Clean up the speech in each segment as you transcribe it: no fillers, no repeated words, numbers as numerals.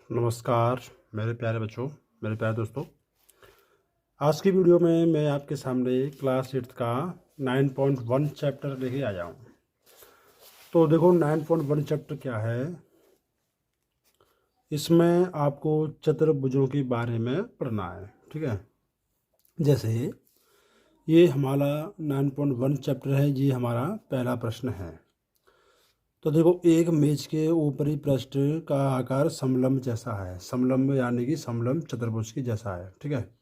नमस्कार मेरे प्यारे बच्चों, मेरे प्यारे दोस्तों। आज की वीडियो में मैं आपके सामने क्लास 8 का 9.1 चैप्टर लेके आया हूँ। तो देखो 9.1 चैप्टर क्या है। इसमें आपको चतुर्भुजों के बारे में पढ़ना है। ठीक है, जैसे ये हमारा 9.1 चैप्टर है, ये हमारा पहला प्रश्न है। तो देखो, एक मेज के ऊपरी पृष्ठ का आकार समलंब जैसा है। समलंब यानी कि समलंब चतुर्भुज की जैसा है। ठीक है,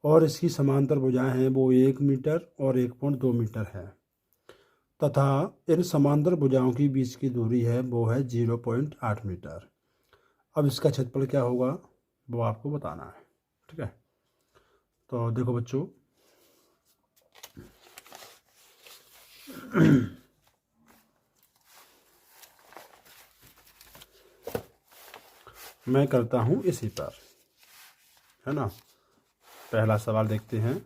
और इसकी समांतर भुजाएं हैं वो 1 मीटर और 1.2 मीटर है, तथा इन समांतर भुजाओं की बीच की दूरी है वो है 0.8 मीटर। अब इसका क्षेत्रफल क्या होगा वो आपको बताना है। ठीक है, तो देखो बच्चों, मैं करता हूँ इसी पर, है ना। पहला सवाल देखते हैं।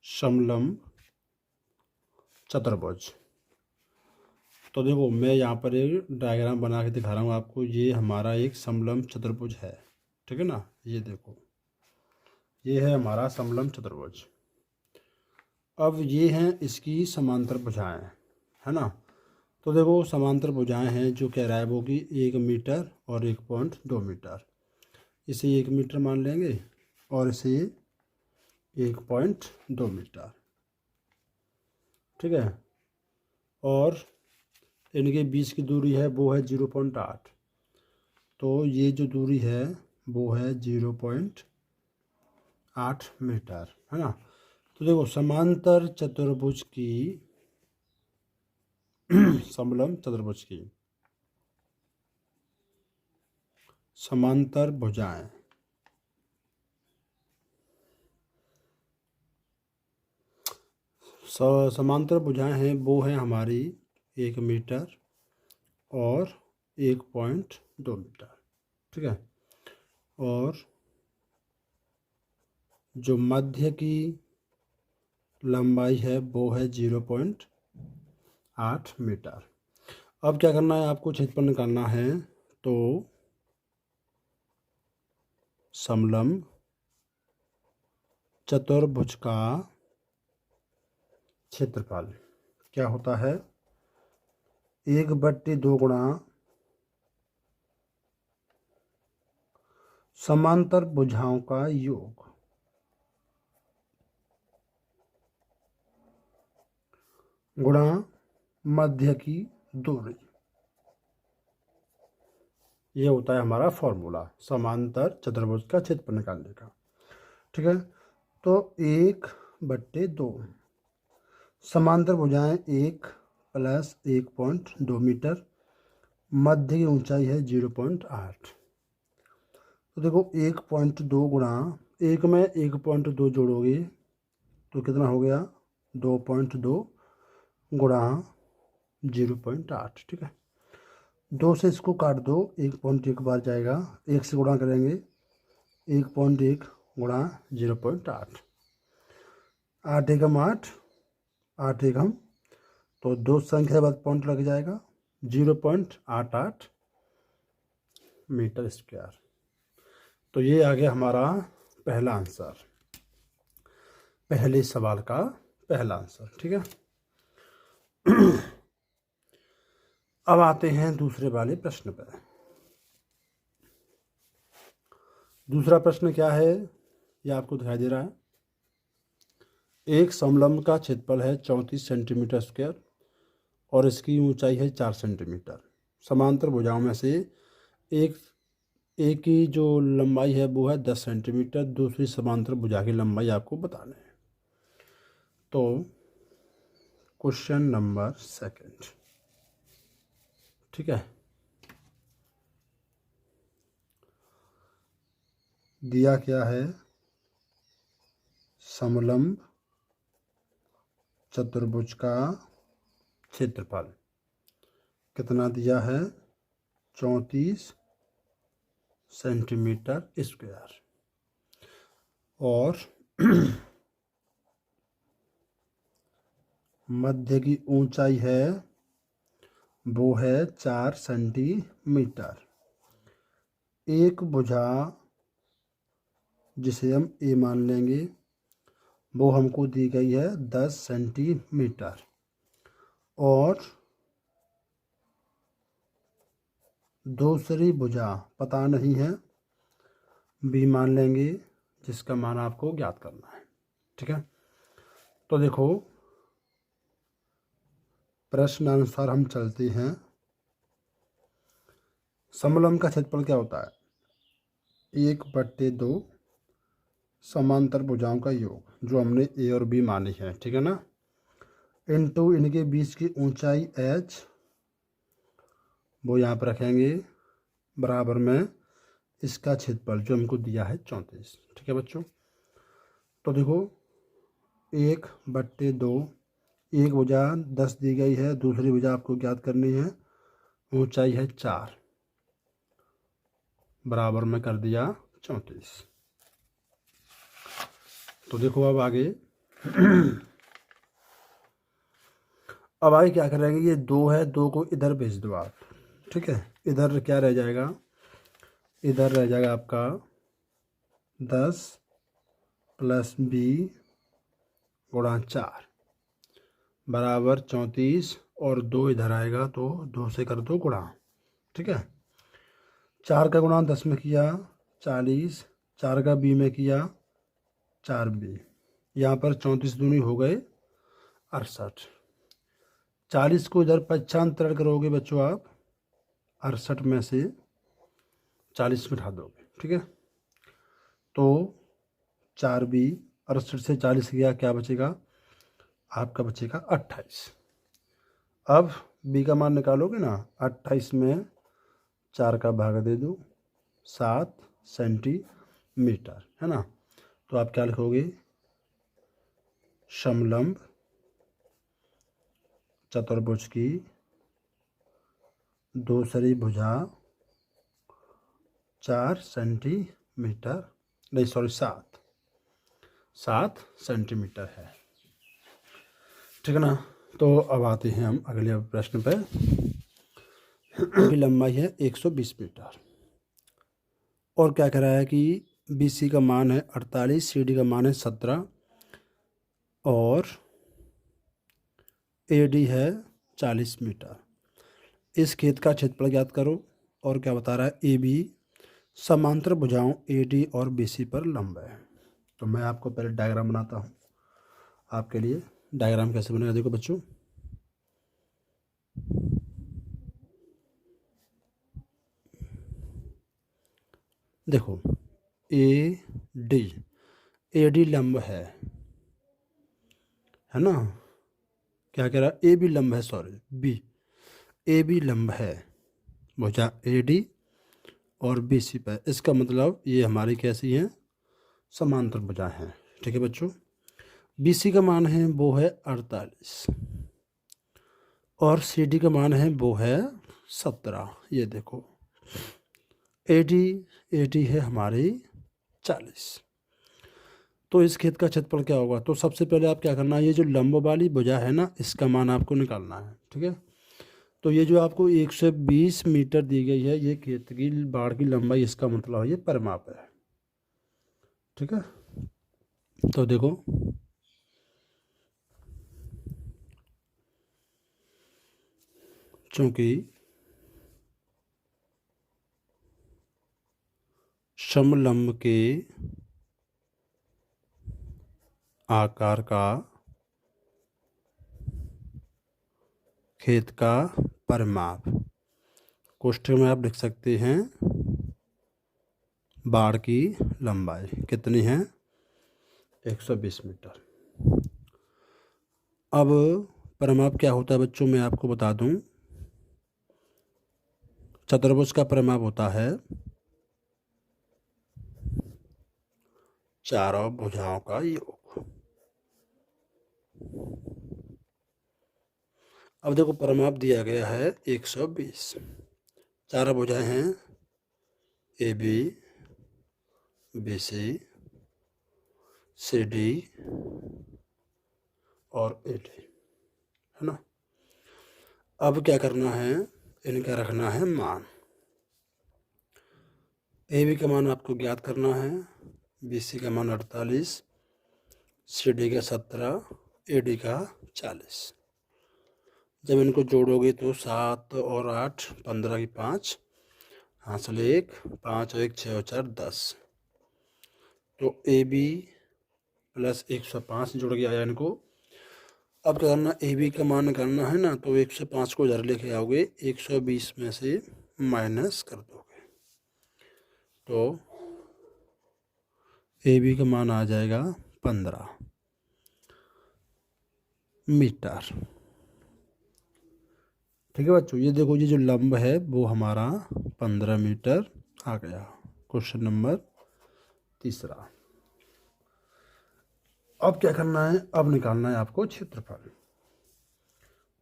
समलंब चतुर्भुज। तो देखो, मैं यहाँ पर एक डायग्राम बना के दिखा रहा हूँ आपको। ये हमारा एक समलंब चतुर्भुज है। ठीक है ना, ये देखो, ये है हमारा समलंब चतुर्भुज। अब ये हैं इसकी समांतर भुजाएं, है ना। तो देखो, समांतर भुजाएं हैं जो कह रहा है वो कि 1 मीटर और 1.2 मीटर। इसे 1 मीटर मान लेंगे और इसे 1.2 मीटर। ठीक है, और इनके बीच की दूरी है वो है 0.8। तो ये जो दूरी है वो है 0.8 मीटर, है ना। तो देखो, समांतर चतुर्भुज की समलंब चतुर्भुज की समांतर भुजाएं समांतर भुजाएं हैं वो हैं हमारी 1 मीटर और 1.2 मीटर। ठीक है, और जो मध्य की लंबाई है वो है 0.8 मीटर। अब क्या करना है आपको, क्षेत्रफल निकालना है। तो समलंब चतुर्भुज का क्षेत्रफल क्या होता है, 1/2 गुणा समांतर भुजाओं का योग गुणा मध्य की दूरी। ये होता है हमारा फॉर्मूला समांतर चतुर्भुज का क्षेत्रफल निकालने का। ठीक है, तो 1/2 समांतर भुजाएं 1 प्लस 1.2 मीटर, मध्य की ऊंचाई है 0.8। तो देखो, 1.2 गुणा एक में 1.2 जोड़ोगे तो कितना हो गया, 2.2 गुणा 0.8। ठीक है, 2 से इसको काट दो, 1.1 बार जाएगा, 1 से गुणा करेंगे, 1.1 गुणा 0.8, 8 एकम 8, 8 एकम, तो 2 संख्या के बाद पॉइंट लग जाएगा, 0.88 मीटर स्क्वायर। तो ये आ गया हमारा पहला आंसर, पहले सवाल का पहला आंसर। ठीक है, अब आते हैं दूसरे वाले प्रश्न पर। दूसरा प्रश्न क्या है ये आपको दिखाई दे रहा है। एक समलंब का क्षेत्रफल है 34 सेंटीमीटर स्क्वायर और इसकी ऊंचाई है 4 सेंटीमीटर। समांतर भुजाओं में से एक एक की जो लंबाई है वो है 10 सेंटीमीटर। दूसरी समांतर भुजा की लंबाई आपको बताना है। तो क्वेश्चन नंबर सेकंड, ठीक है, दिया क्या है, समलंब चतुर्भुज का क्षेत्रफल कितना दिया है, 34 सेंटीमीटर स्क्वायर, और मध्य की ऊंचाई है वो है 4 सेंटीमीटर। एक भुजा जिसे हम ए मान लेंगे वो हमको दी गई है 10 सेंटीमीटर। और दूसरी भुजा पता नहीं है, बी मान लेंगे, जिसका मान आपको ज्ञात करना है। ठीक है, तो देखो प्रश्नानुसार हम चलते हैं। समलंब का क्षेत्रफल क्या होता है? 1/2 समांतर भुजाओं का योग, जो हमने ए और बी मानी है, ठीक है ना, इनटू इनके बीच की ऊंचाई h, वो यहाँ पर रखेंगे, बराबर में इसका क्षेत्रफल जो हमको दिया है 34। ठीक है बच्चों, तो देखो 1/2, एक भुजा 10 दी गई है, दूसरी भुजा आपको ज्ञात करनी है, ऊंचाई है 4, बराबर में कर दिया 34। तो देखो अब आगे अब आगे क्या करेंगे, ये 2 है, 2 को इधर भेज दो आप। ठीक है, इधर क्या रह जाएगा, इधर रह जाएगा आपका 10 + b गुणा 4 बराबर 34, और 2 इधर आएगा तो 2 से कर दो गुणा। ठीक है, 4 का गुणा 10 में किया 40, 4 का b में किया 4b, यहाँ पर 34 दूनी हो गए 68। 40 को इधर पक्षांतरण करोगे बच्चों आप, 68 में से 40 मिटा दोगे। ठीक है, तो 4b, 68 से 40 गया, क्या बचेगा आपका, बचेगा 28। अब b का मान निकालोगे ना, 28 में 4 का भाग दे दो, 7 सेंटीमीटर, है ना। तो आप क्या लिखोगे, समलंब चतुर्भुज की दूसरी भुजा 4 सेंटीमीटर, नहीं सॉरी 7 सेंटीमीटर है। ठीक है ना, तो अब आते हैं हम अगले प्रश्न पे। की लंबाई है 120 मीटर, और क्या कह रहा है कि BC का मान है 48, CD का मान है 17, और AD है 40 मीटर। इस खेत का क्षेत्रफल ज्ञात करो। और क्या बता रहा है, AB समांतर भुजाओं AD और BC पर लंब है। तो मैं आपको पहले डायग्राम बनाता हूँ आपके लिए। डायग्राम कैसे बनेगा देखो बच्चों, देखो AD लंब है ना, क्या कह रहा है, AB लंब है, सॉरी AB लंब है भुजा AD और BC पर। इसका मतलब ये हमारी कैसी है, समांतर भुजा है। ठीक है बच्चों, BC का मान है वो है 48, और CD का मान है वो है 17। ये देखो AD है हमारी 40। तो इस खेत का क्षेत्रफल क्या होगा, तो सबसे पहले आप क्या करना है, ये जो लंब वाली भुजा है ना, इसका मान आपको निकालना है। ठीक है, तो ये जो आपको 120 मीटर दी गई है, ये खेत की बाड़ की लंबाई, इसका मतलब ये परिमाप है। ठीक है, तो देखो चूंकि समलंब के आकार का खेत का परिमाप, कोष्ठक में आप लिख सकते हैं बाड़ की लंबाई कितनी है, 120 मीटर। अब परिमाप क्या होता है बच्चों, मैं आपको बता दूं, चतुर्भुज का परिमाप होता है चारों भुजाओं का योग। अब देखो परिमाप दिया गया है 120, चारों भुजाएं हैं AB, BC, CD और AD। है ना। अब क्या करना है, इनका रखना है मान। ए बी का मान आपको ज्ञात करना है, बी सी का मान 48, सी डी का 17, ए डी का 40। जब इनको जोड़ोगे तो 7 और 8 15 की 5 हासिल 1, 5 और 1 6 और 4 10। तो ए बी प्लस 105 जुड़ गया है इनको। अब क्या करना, ए बी का मान करना है ना, तो 105 को इधर लेके आओगे, 120 में से माइनस कर दोगे तो ए बी का मान आ जाएगा 15 मीटर। ठीक है बच्चों, ये देखो, ये जो लंब है वो हमारा 15 मीटर आ गया। Question number 3। अब क्या करना है, अब निकालना है आपको क्षेत्रफल।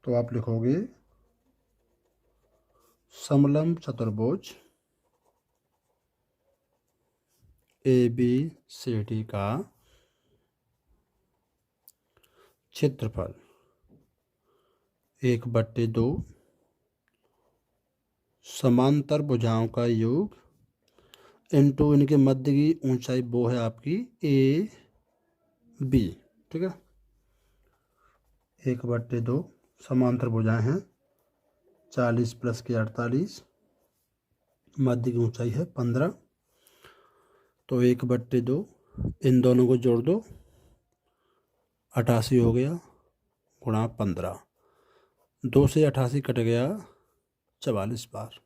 तो आप लिखोगे समलंब चतुर्भुज ए बी सी डी का क्षेत्रफल 1/2 समांतर भुजाओं का योग इनटू इनके मध्य की ऊंचाई वो है आपकी ए बी। ठीक है, 1/2 समांतर भुजाएं हैं, 40 प्लस के 48, मध्य की ऊंचाई है 15। तो 1/2 इन दोनों को जोड़ दो, 88 हो गया, गुणा 15, 2 से 88 कट गया 44 बार।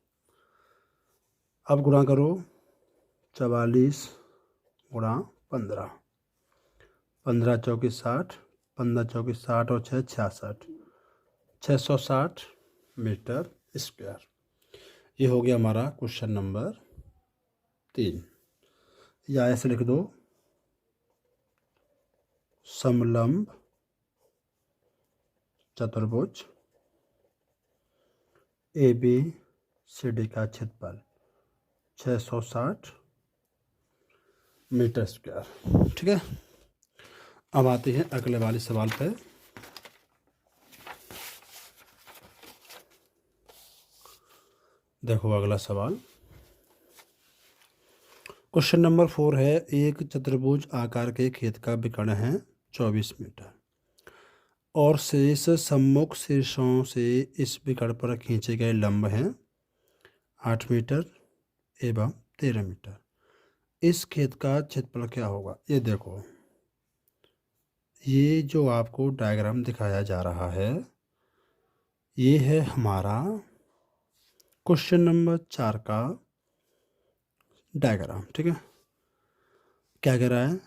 अब गुणा करो 44 गुणा 15, 15 चौकी 60, 15 चौकी 60 और 6 66, 660 मीटर स्क्वायर। ये हो गया हमारा क्वेश्चन नंबर 3। या ऐसे लिख दो, समलंब चतुर्भुज ए बी सी डी का क्षेत्रफल 660 मीटर स्क्वायर। ठीक है, अब आते हैं अगले वाले सवाल पे। देखो अगला सवाल, क्वेश्चन नंबर 4 है, एक चतुर्भुज आकार के खेत का विकर्ण है 24 मीटर और शेष सम्मुख शीर्षों से इस विकर्ण पर खींचे गए लंब हैं 8 मीटर एवं 13 मीटर। इस खेत का क्षेत्रफल क्या होगा। ये देखो, ये जो आपको डायग्राम दिखाया जा रहा है ये है हमारा क्वेश्चन नंबर 4 का डायग्राम। ठीक है, क्या कह रहा है,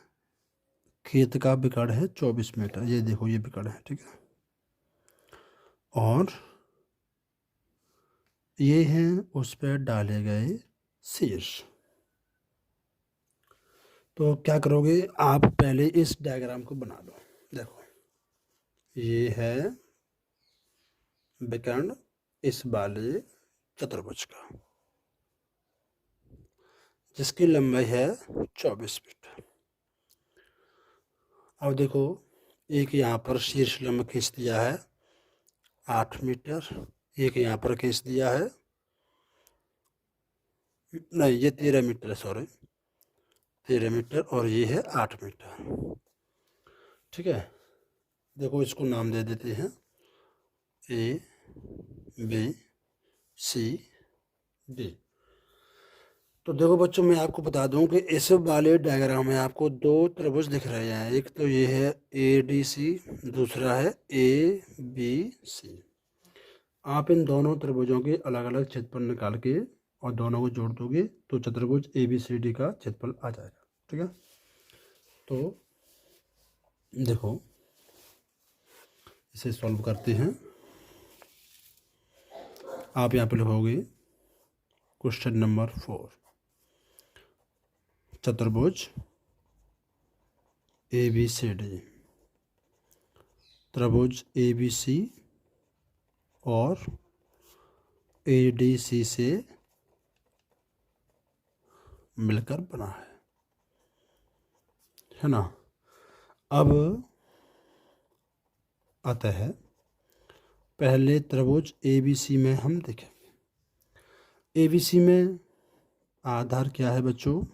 खेत का विकर्ण है 24 मीटर, ये देखो ये विकर्ण है। ठीक है, और ये हैं उस पर डाले गए शीर्ष। तो क्या करोगे आप, पहले इस डायग्राम को बना लो। देखो ये है विकर्ण इस वाले चतुर्भुज का, जिसकी लंबाई है 24 मीटर। अब देखो, एक यहाँ पर शीर्ष लंब खींच दिया है 8 मीटर, एक यहाँ पर खींच दिया है, नहीं ये 13 मीटर है, सॉरी 13 मीटर, और ये है 8 मीटर। ठीक है, देखो इसको नाम दे देते हैं ए बी सी डी। तो देखो बच्चों, मैं आपको बता दूं कि इस वाले डायग्राम में आपको 2 त्रिभुज दिख रहे हैं। एक तो ये है ए डी सी, दूसरा है ए बी सी। आप इन दोनों त्रिभुजों के अलग अलग क्षेत्रफल निकाल के और दोनों को जोड़ दोगे तो चतुर्भुज ए बी सी डी का क्षेत्रफल आ जाएगा। ठीक है, तो देखो इसे सॉल्व करते हैं। आप यहाँ पे लिखोगे क्वेश्चन नंबर 4, चतुर्भुज ए बी सी डी, त्रिभुज ए बी सी और ए डी सी से मिलकर बना है ना। अब आता है पहले त्रिभुज ABC में हम देखेंगे। ABC में आधार क्या है बच्चों?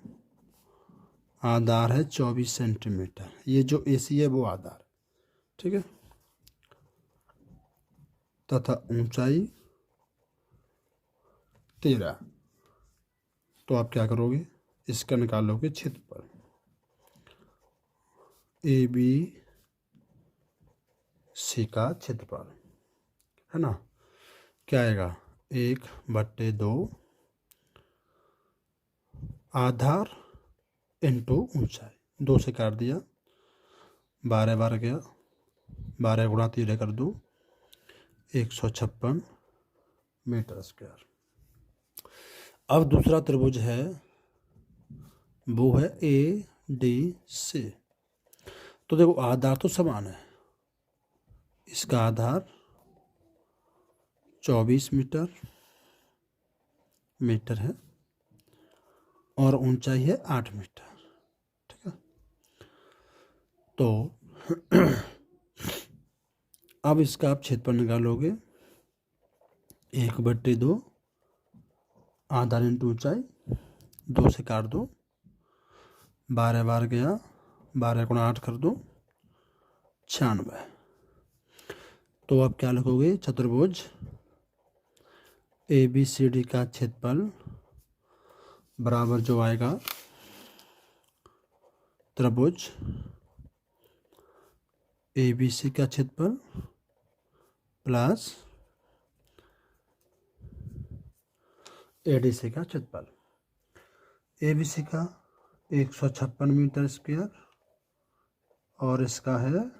आधार है 24 सेंटीमीटर। ये जो AC है वो आधार, ठीक है, तथा ऊंचाई 13। तो आप क्या करोगे? इसका निकालोगे क्षेत्रफल। ABC का क्षेत्रफल है ना, क्या आएगा? 1/2 आधार इंटू ऊंचाई। 2 से काट दिया, 12 बार गया, 12 गुणा 13 कर दो, 156 मीटर स्क्वायर। अब दूसरा त्रिभुज है, वो है ADC। तो देखो आधार तो समान है, इसका आधार 24 मीटर है और ऊंचाई है 8 मीटर, ठीक है। तो अब इसका आप क्षेत्रफल निकालोगे। 1/2 आधार इंटू ऊंचाई, 2 से काट दो, 12 बार गया, 12 गुणा 8 कर दो, 96। तो आप क्या लिखोगे? चतुर्भुज ABCD का क्षेत्रफल बराबर जो आएगा त्रिभुज ABC का क्षेत्रफल प्लस ADC का क्षेत्रफल। ABC का 156 मीटर स्क्वायर और इसका है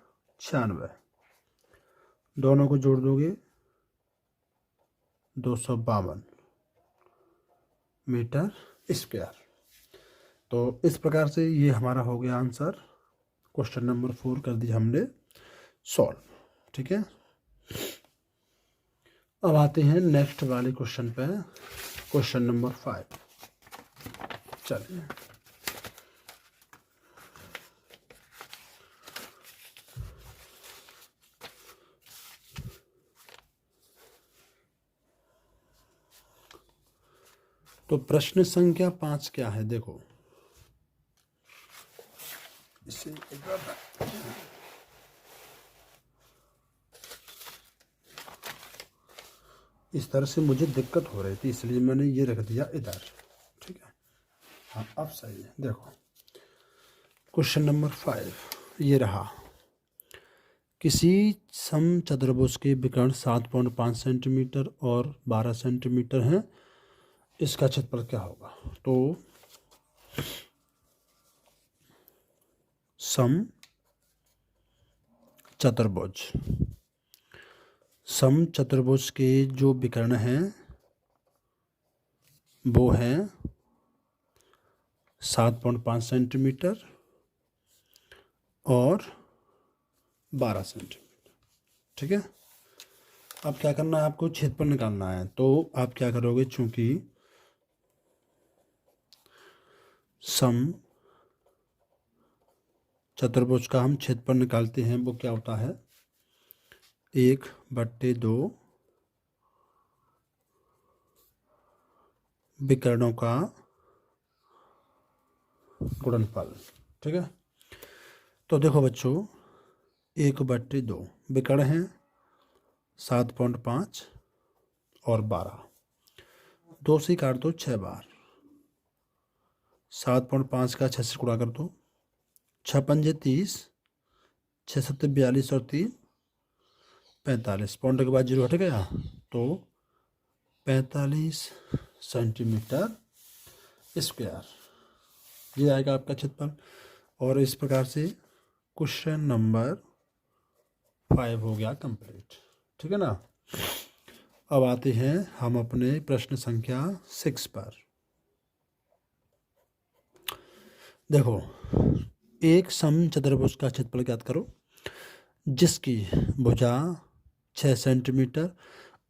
96। दोनों को जोड़ दोगे 252 मीटर स्क्वायर। तो इस प्रकार से ये हमारा हो गया आंसर। क्वेश्चन नंबर 4 कर दिया हमने सॉल्व, ठीक है। अब आते हैं नेक्स्ट वाले क्वेश्चन पे, क्वेश्चन नंबर 5। चलिए, तो प्रश्न संख्या 5 क्या है? देखो इसे एक बार इस तरह से मुझे दिक्कत हो रही थी, इसलिए मैंने ये रख दिया इधर, ठीक है। हाँ अब सही है। देखो क्वेश्चन नंबर 5 ये रहा। किसी समचतुर्भुज के विकर्ण 7.5 सेंटीमीटर और 12 सेंटीमीटर हैं, इसका क्षेत्रफल क्या होगा? तो समचतुर्भुज के जो विकर्ण हैं वो हैं 7.5 सेंटीमीटर और 12 सेंटीमीटर, ठीक है। अब क्या करना है आपको? क्षेत्रफल निकालना है। तो आप क्या करोगे? चूंकि चतुर्भुज का हम क्षेत्रफल निकालते हैं, वो क्या होता है? 1/2 विकर्णों का गुणनफल, ठीक है। तो देखो बच्चों 1/2 विकर्ण हैं 7.5 और 12, 2 से काट दो 6 बार, 7.5 का 6 से गुणा कर दो, 6 पंजे 30, 6 सत्ते 42 और 3 45, पॉइंट के बाद 0 हट गया, तो 45 सेंटीमीटर स्क्वायर ये आएगा आपका क्षेत्रफल। और इस प्रकार से क्वेश्चन नंबर 5 हो गया कंप्लीट, ठीक है ना। अब आते हैं हम अपने प्रश्न संख्या 6 पर। देखो एक समचतुर्भुज का क्षेत्रफल ज्ञात करो जिसकी भुजा 6 सेंटीमीटर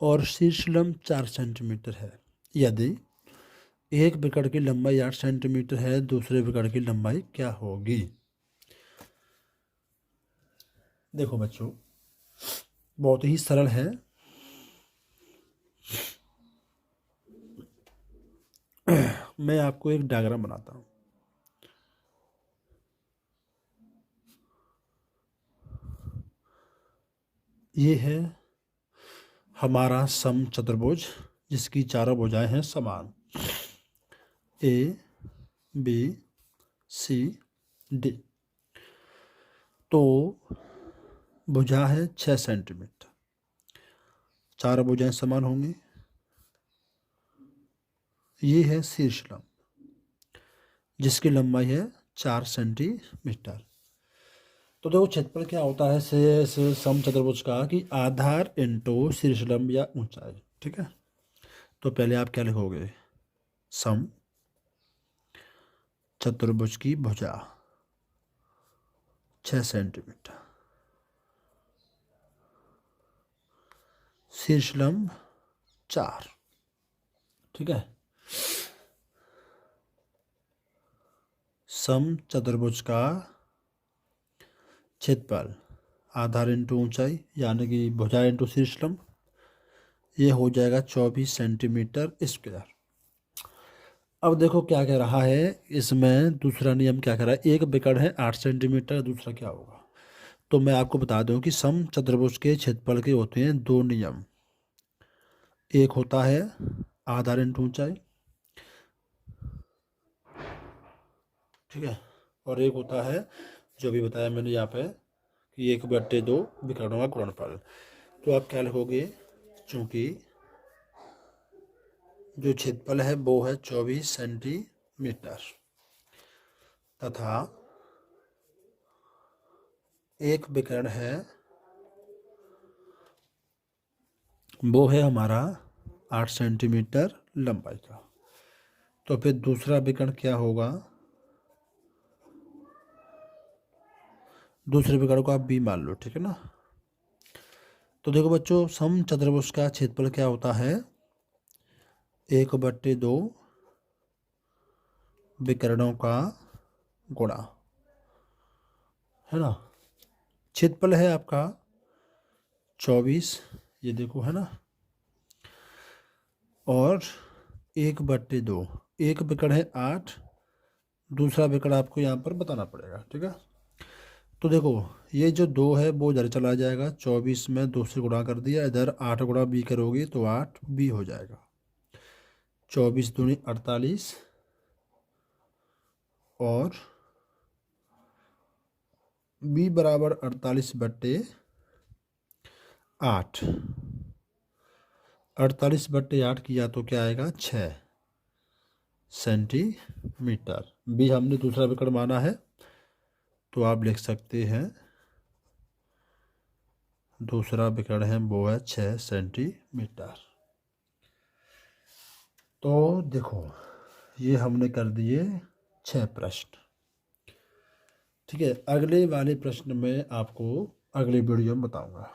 और शीर्षलंब 4 सेंटीमीटर है। यदि एक विकर्ण की लंबाई 8 सेंटीमीटर है, दूसरे विकर्ण की लंबाई क्या होगी? देखो बच्चों बहुत ही सरल है, मैं आपको एक डायग्राम बनाता हूँ। ये है हमारा समचतुर्भुज जिसकी चारों भुजाएं हैं समान, ए बी सी डी। तो भुजा है 6 सेंटीमीटर, चारों भुजाएं समान होंगी। ये है शीर्ष लंब जिसकी लंबाई है 4 सेंटीमीटर। तो देखो क्षेत्रफल क्या होता है समचतुर्भुज का कि आधार इंटू शीर्ष लंब या ऊंचाई। ठीक है, तो पहले आप क्या लिखोगे, सम चतुर्भुज की भुजा 6 सेंटीमीटर, शीर्ष लंब 4। ठीक है, सम चतुर्भुज का क्षेत्रफल आधार इंटू ऊंचाई यानी कि भुजा इंटू शीर्ष लंब, ये हो जाएगा 24 सेंटीमीटर स्क्वायर। अब देखो क्या कह रहा है इसमें, दूसरा नियम क्या कह रहा है, एक विकर्ण है 8 सेंटीमीटर, दूसरा क्या होगा। तो मैं आपको बता दूं कि सम चतुर्भुज के क्षेत्रफल के होते हैं 2 नियम। एक होता है आधार इंटू ऊंचाई, ठीक है, और एक होता है जो भी बताया मैंने यहाँ पे कि 1/2 विकर्णों का गुणनफल। तो आप क्या लिखोगे, चूंकि जो क्षेत्रफल है वो है 24 सेंटीमीटर तथा एक विकर्ण है वो है हमारा 8 सेंटीमीटर लंबाई का, तो फिर दूसरा विकर्ण क्या होगा, दूसरे विकर्ण को आप बी मान लो। ठीक है ना। तो देखो बच्चों, सम चतुर्भुज का क्षेत्रफल क्या होता है, 1/2 विकर्णों का गुणा, है ना। क्षेत्रफल है आपका 24, ये देखो है ना, और 1/2, एक विकर्ण है 8, दूसरा विकर्ण आपको यहाँ पर बताना पड़ेगा। ठीक है, तो देखो ये जो 2 है वो इधर चला जाएगा, 24 में 2 से गुणा कर दिया, इधर 8 गुणा बी करोगे तो 8 बी हो जाएगा, 24 दूनी 48 और बी बराबर 48/8, 48/8 किया तो क्या आएगा 6 सेंटीमीटर। बी हमने दूसरा विकर्ण माना है तो आप लिख सकते हैं दूसरा विकर्ण है वो है 6 सेंटीमीटर। तो देखो ये हमने कर दिए 6 प्रश्न। ठीक है, अगले वाले प्रश्न में आपको अगले वीडियो में बताऊंगा।